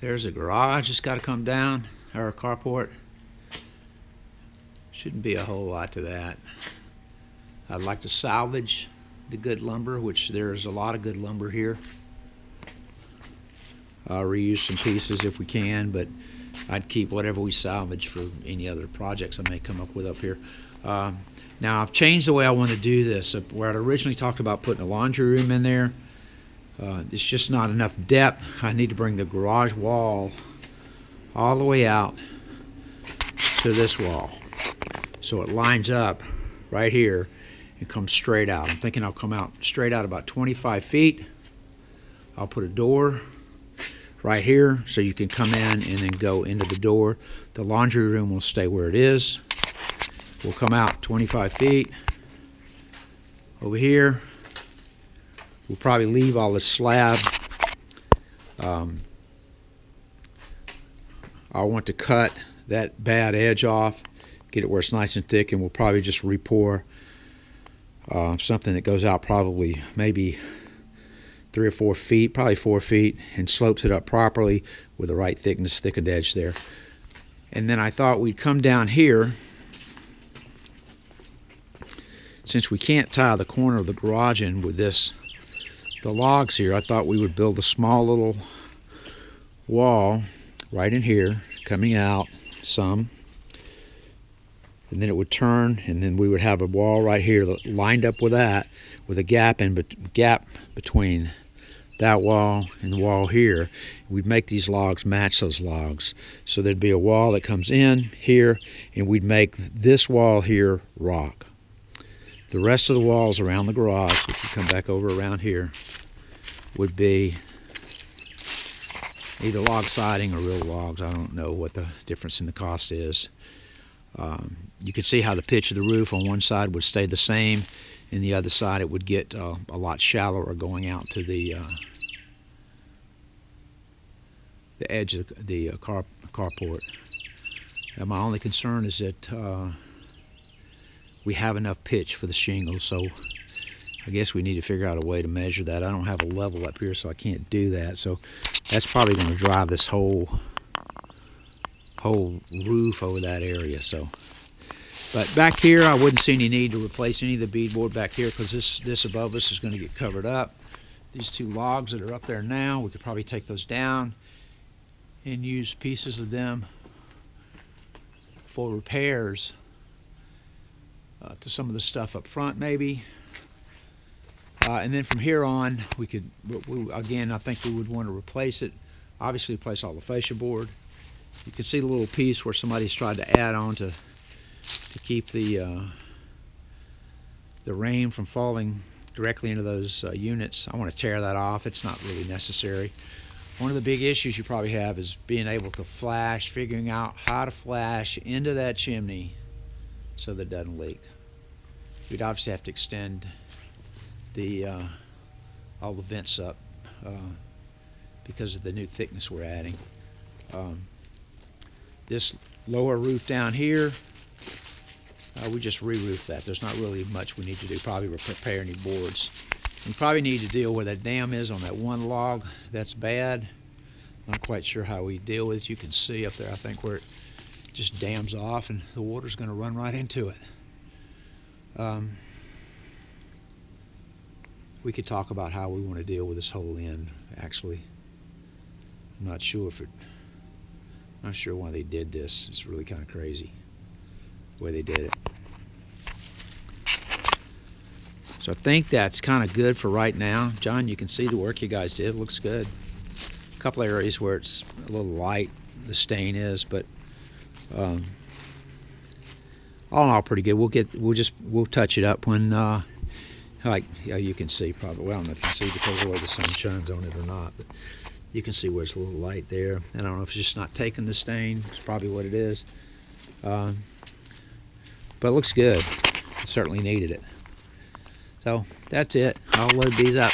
There's a garage that's got to come down, or a carport. Shouldn't be a whole lot to that. I'd like to salvage the good lumber, which there's a lot of good lumber here. Reuse some pieces if we can, but I'd keep whatever we salvage for any other projects I may come up with up here. Now I've changed the way I want to do this. Where I'd originally talked about putting a laundry room in there, it's just not enough depth. I need to bring the garage wall all the way out to this wall, so it lines up right here and comes straight out. I'm thinking I'll come out straight out about 25 feet. I'll put a door right here so you can come in and then go into the door. The laundry room will stay where it is. We'll come out 25 feet over here. We'll probably leave all this slab. I want to cut that bad edge off, get it where it's nice and thick, and we'll probably just re-pour something that goes out probably maybe 3 or 4 feet, probably 4 feet, and slopes it up properly with the right thickness, thickened edge there. And then I thought we'd come down here. Since we can't tie the corner of the garage in with the logs here, I thought we would build a small little wall right in here, coming out some, and then it would turn, and then we would have a wall right here lined up with that, with a gap between that wall and the wall here. We'd make these logs match those logs, so there'd be a wall that comes in here, and we'd make this wall here rock. The rest of the walls around the garage, if you come back over around here, would be either log siding or real logs. I don't know what the difference in the cost is. You can see how the pitch of the roof on one side would stay the same, and the other side it would get a lot shallower going out to the edge of the carport. And my only concern is that we have enough pitch for the shingles, so I guess we need to figure out a way to measure that. I don't have a level up here, so I can't do that. So that's probably going to drive this whole roof over that area. So, but back here, I wouldn't see any need to replace any of the beadboard back here, because this above us is going to get covered up. These two logs that are up there now, we could probably take those down and use pieces of them for repairs to some of the stuff up front, maybe. And then from here on, again, I think we would want to replace it. Obviously, replace all the fascia board. You can see the little piece where somebody's tried to add on to keep the rain from falling directly into those units. I want to tear that off. It's not really necessary. One of the big issues you probably have is being able to flash, figuring out how to flash into that chimney so that it doesn't leak. We'd obviously have to extend all the vents up because of the new thickness we're adding. This lower roof down here, we just re-roof that. There's not really much we need to do. Probably repair any boards. We probably need to deal where that dam is on that one log. That's bad. I'm not quite sure how we deal with it. You can see up there, I think, where it just dams off and the water's going to run right into it. We could talk about how we want to deal with this whole end, actually. I'm not sure why they did this. It's really kind of crazy the way they did it. So I think that's kind of good for right now. John, you can see the work you guys did. It looks good. A couple areas where it's a little light, the stain is, but all in all, pretty good. We'll touch it up when, like you can see probably. Well, I don't know if you can see because of the way the sun shines on it or not, but you can see where it's a little light there. And I don't know if it's just not taking the stain. It's probably what it is. But it looks good. It certainly needed it. So that's it. I'll load these up.